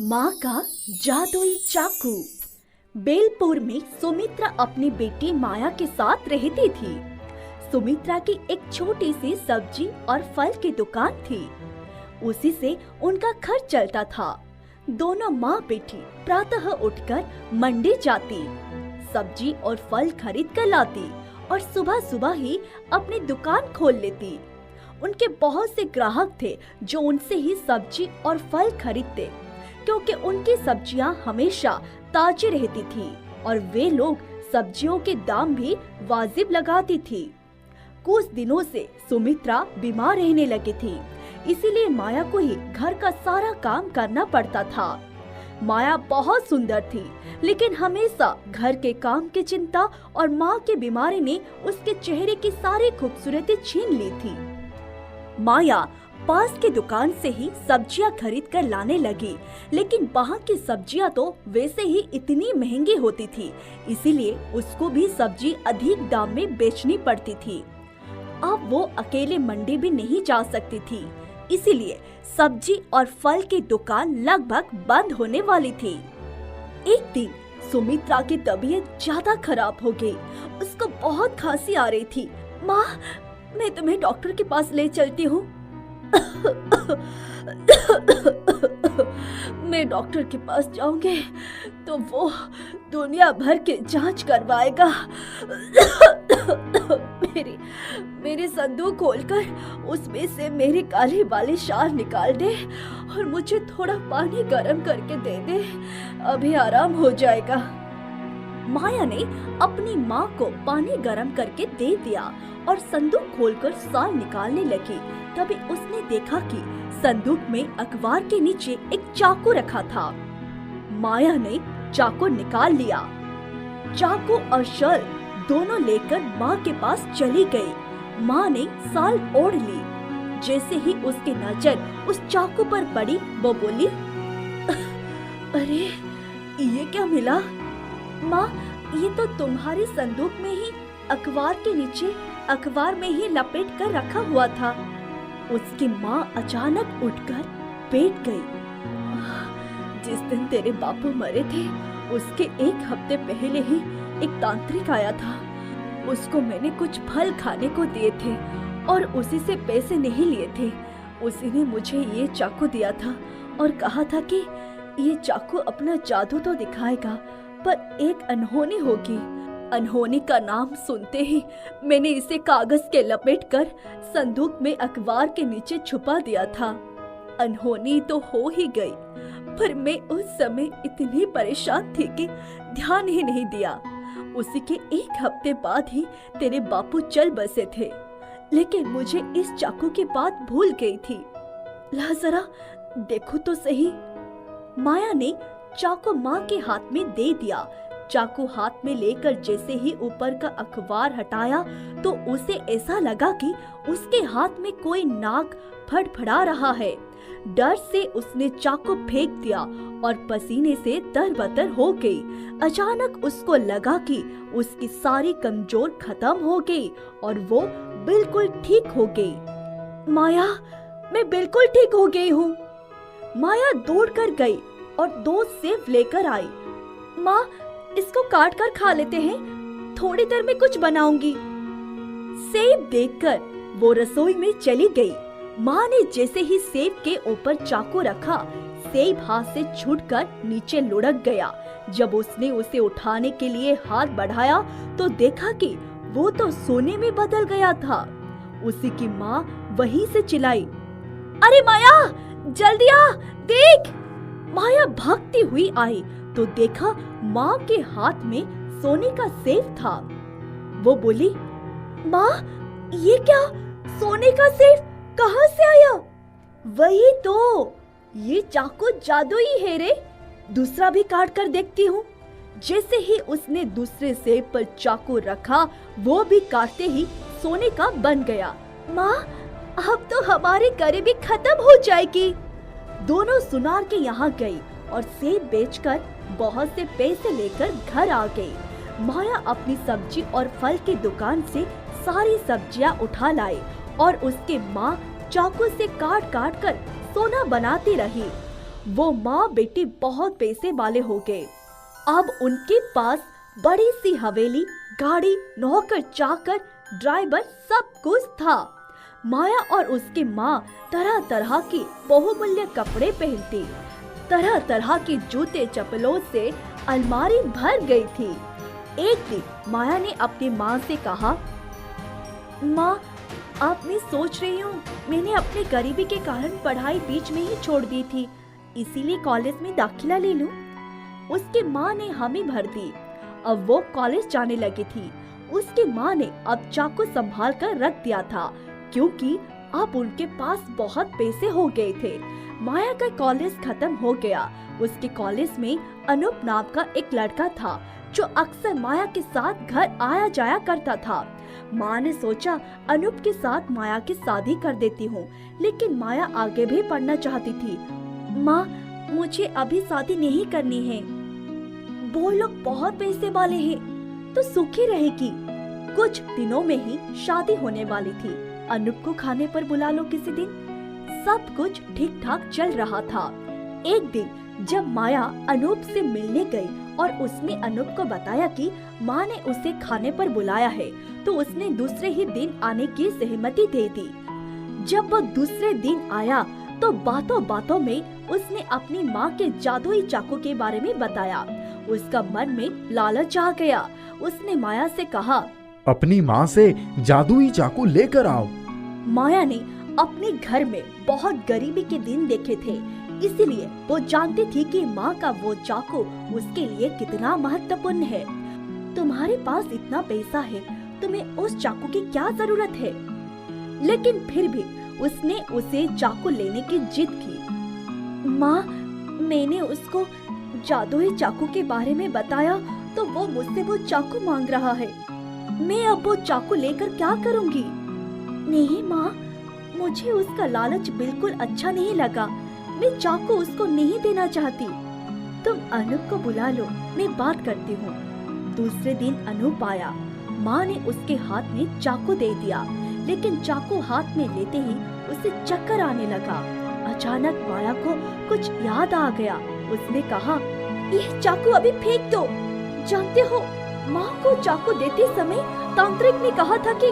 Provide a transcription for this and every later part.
माँ का जादुई चाकू। बेलपुर में सुमित्रा अपनी बेटी माया के साथ रहती थी। सुमित्रा की एक छोटी सी सब्जी और फल की दुकान थी। उसी से उनका खर्च चलता था। दोनों माँ बेटी प्रातः उठकर मंडी जाती, सब्जी और फल खरीद कर लाती और सुबह सुबह ही अपनी दुकान खोल लेती। उनके बहुत से ग्राहक थे जो उनसे ही सब्जी और फल खरीदते, क्योंकि उनकी सब्जियां हमेशा ताजी रहती थी और वे लोग सब्जियों के दाम भी वाजिब लगाती थी। कुछ दिनों से सुमित्रा बीमार रहने लगी थी, इसीलिए माया को ही घर का सारा काम करना पड़ता था। माया बहुत सुंदर थी, लेकिन हमेशा घर के काम की चिंता और माँ की बीमारी ने उसके चेहरे की सारी खूबसूरती छीन ली थी। माया पास की दुकान से ही सब्जियां खरीद कर लाने लगी, लेकिन वहाँ की सब्जियां तो वैसे ही इतनी महंगी होती थी, इसीलिए उसको भी सब्जी अधिक दाम में बेचनी पड़ती थी। अब वो अकेले मंडी भी नहीं जा सकती थी, इसीलिए सब्जी और फल की दुकान लगभग बंद होने वाली थी। एक दिन सुमित्रा की तबीयत ज्यादा खराब हो गई। उसको बहुत खांसी आ रही थी। माँ, मैं तुम्हें डॉक्टर के पास ले चलती हूँ। मैं डॉक्टर के पास जाऊंगी तो वो दुनिया भर के जांच करवाएगा। मेरी संदूक खोलकर उसमें से मेरी काली वाली शाल निकाल दे और मुझे थोड़ा पानी गर्म करके दे दे, अभी आराम हो जाएगा। माया ने अपनी माँ को पानी गर्म करके दे दिया और संदूक खोलकर शाल निकालने लगी। तभी उसने देखा कि संदूक में अखबार के नीचे एक चाकू रखा था। माया ने चाकू निकाल लिया। चाकू और शाल दोनों लेकर माँ के पास चली गई। माँ ने शाल ओढ़ ली। जैसे ही उसकी नजर उस चाकू पर पड़ी, वो बोली, अरे ये क्या मिला? माँ, ये तो तुम्हारी संदूक में ही अखबार के नीचे अखबार में ही लपेट कर रखा हुआ था। उसकी माँ अचानक उठकर बैठ गई। जिस दिन तेरे बापू मरे थे, उसके एक हफ्ते पहले ही एक तांत्रिक आया था। उसको मैंने कुछ फल खाने को दिए थे और उसी से पैसे नहीं लिए थे। उसी ने मुझे ये चाकू दिया था और कहा था कि ये चाकू अपना जादू तो दिखाएगा, पर एक अनहोनी होगी। अनहोनी का नाम सुनते ही मैंने इसे कागज के लपेट कर संदूक में अखबार के नीचे छुपा दिया था। अनहोनी तो हो ही गई, पर मैं उस समय इतनी परेशान थी कि ध्यान ही नहीं दिया। उसी के एक हफ्ते बाद ही तेरे बापू चल बसे थे, लेकिन मुझे इस चाकू की बात भूल गई थी। ला जरा देखो तो सही। माया ने चाकू माँ के हाथ में दे दिया। चाकू हाथ में लेकर जैसे ही ऊपर का अखबार हटाया तो उसे ऐसा लगा कि उसके हाथ में कोई नाग फड़फड़ा रहा है। डर से उसने चाकू फेंक दिया और पसीने से तरबतर हो गई। अचानक उसको लगा कि उसकी सारी कमजोर खत्म हो गई और वो बिल्कुल ठीक हो गई। माया, मैं बिल्कुल ठीक हो गई हूँ। माया दौड़कर गई और 2 सेब लेकर आई। माँ, इसको काट कर खा लेते हैं, थोड़ी देर में कुछ बनाऊंगी। सेब देखकर वो रसोई में चली गई। माँ ने जैसे ही सेब के ऊपर चाकू रखा, सेब हाथ से छूटकर नीचे लुढ़क गया। जब उसने उसे उठाने के लिए हाथ बढ़ाया तो देखा कि वो तो सोने में बदल गया था। उसी की माँ वहीं से चिल्लाई, अरे माया, जल्दी आ, देख। माया भागती हुई आई तो देखा माँ के हाथ में सोने का सेब था। वो बोली, माँ, ये क्या? सोने का सेब कहाँ से आया? वही तो, ये चाकू जादुई है रे। दूसरा भी काट कर देखती हूँ। जैसे ही उसने दूसरे सेब पर चाकू रखा, वो भी काटते ही सोने का बन गया। माँ, अब तो हमारी गरीबी खत्म हो जाएगी। दोनों सुनार के यहाँ गई और सेब बेचकर बहुत से पैसे लेकर घर आ गई। माया अपनी सब्जी और फल की दुकान से सारी सब्जियां उठा लाई और उसके माँ चाकू से काट काट कर सोना बनाती रही। वो माँ बेटी बहुत पैसे वाले हो गए। अब उनके पास बड़ी सी हवेली, गाड़ी, नौकर चाकर, ड्राइवर सब कुछ था। माया और उसकी माँ तरह तरह की बहुमूल्य कपड़े पहनती, तरह तरह के जूते चप्पलों से अलमारी भर गई थी। एक दिन माया ने अपनी माँ से कहा, माँ, आप मैं सोच रही हूँ मैंने अपने गरीबी के कारण पढ़ाई बीच में ही छोड़ दी थी, इसीलिए कॉलेज में दाखिला ले लूं। उसकी माँ ने हामी भर दी। अब वो कॉलेज जाने लगी थी। उसकी माँ ने अब चाकू संभाल कर रख दिया था, क्योंकि अब उनके पास बहुत पैसे हो गए थे। माया का कॉलेज खत्म हो गया। उसके कॉलेज में अनूप नाम का एक लड़का था, जो अक्सर माया के साथ घर आया जाया करता था। माँ ने सोचा अनूप के साथ माया की शादी कर देती हूँ, लेकिन माया आगे भी पढ़ना चाहती थी। माँ, मुझे अभी शादी नहीं करनी है। वो लोग बहुत पैसे वाले हैं, तो सुखी रहेगी। कुछ दिनों में ही शादी होने वाली थी। अनूप को खाने पर बुला लो किसी दिन। सब कुछ ठीक ठाक चल रहा था। एक दिन जब माया अनूप से मिलने गई और उसने अनूप को बताया कि माँ ने उसे खाने पर बुलाया है, तो उसने दूसरे ही दिन आने की सहमति दे दी। जब वो दूसरे दिन आया तो बातों बातों में उसने अपनी माँ के जादुई चाकू के बारे में बताया। उसका मन में लालच आ गया। उसने माया से कहा, अपनी माँ से जादुई चाकू लेकर आओ। माया ने अपने घर में बहुत गरीबी के दिन देखे थे, इसीलिए वो जानती थी कि माँ का वो चाकू उसके लिए कितना महत्वपूर्ण है। तुम्हारे पास इतना पैसा है, तुम्हें उस चाकू की क्या जरूरत है? लेकिन फिर भी उसने उसे चाकू लेने की जिद की। माँ, मैंने उसको जादुई चाकू के बारे में बताया तो वो मुझसे वो चाकू मांग रहा है। मैं अब वो चाकू लेकर क्या करूँगी? नहीं माँ, मुझे उसका लालच बिल्कुल अच्छा नहीं लगा। मैं चाकू उसको नहीं देना चाहती। तुम अनूप को बुला लो, मैं बात करती हूँ। दूसरे दिन अनूप आया। माँ ने उसके हाथ में चाकू दे दिया, लेकिन चाकू हाथ में लेते ही उसे चक्कर आने लगा। अचानक माया को कुछ याद आ गया। उसने कहा, यह चाकू अभी फेंक दो। जानते हो, माँ को चाकू देते समय तांत्रिक ने कहा था कि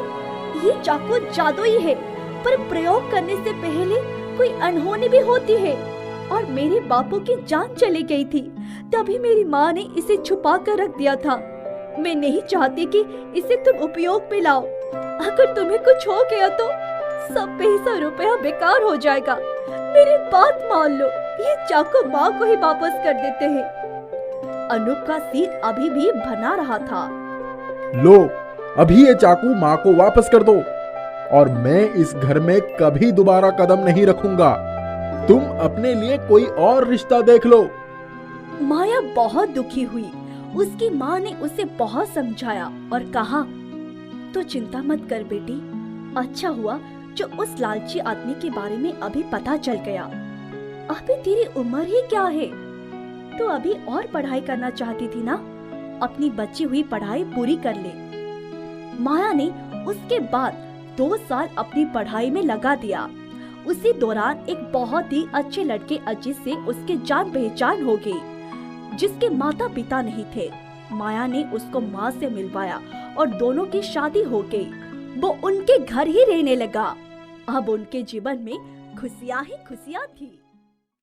ये चाकू जादुई है, पर प्रयोग करने से पहले कोई अनहोनी भी होती है, और मेरे बापू की जान चली गई थी। तभी मेरी माँ ने इसे छुपा कर रख दिया था। मैं नहीं चाहती कि इसे तुम उपयोग में लाओ। अगर तुम्हें कुछ हो गया तो सब पैसा रुपया बेकार हो जाएगा। मेरी बात मान लो, ये चाकू माँ को ही वापस कर देते हैं। अनूप का सिर अभी भी बना रहा था। लो, अभी ये चाकू माँ को वापस कर दो, और मैं इस घर में कभी दोबारा कदम नहीं रखूंगा। तुम अपने लिए कोई और रिश्ता देख लो। माया बहुत दुखी हुई। उसकी माँ ने उसे बहुत समझाया और कहा, तो चिंता मत कर बेटी, अच्छा हुआ जो उस लालची आदमी के बारे में अभी पता चल गया। अभी तेरी उम्र ही क्या है? तो अभी और पढ़ाई करना चाहती थी ना? अपनी बची हुई पढ़ाई पूरी कर ले। माया ने उसके बाद 2 साल अपनी पढ़ाई में लगा दिया। उसी दौरान एक बहुत ही अच्छे लड़के अजीत से उसकी जान पहचान हो गई, जिसके माता पिता नहीं थे। माया ने उसको माँ से मिलवाया और दोनों की शादी हो गई। वो उनके घर ही रहने लगा। अब उनके जीवन में खुशियाँ ही खुशियाँ थी।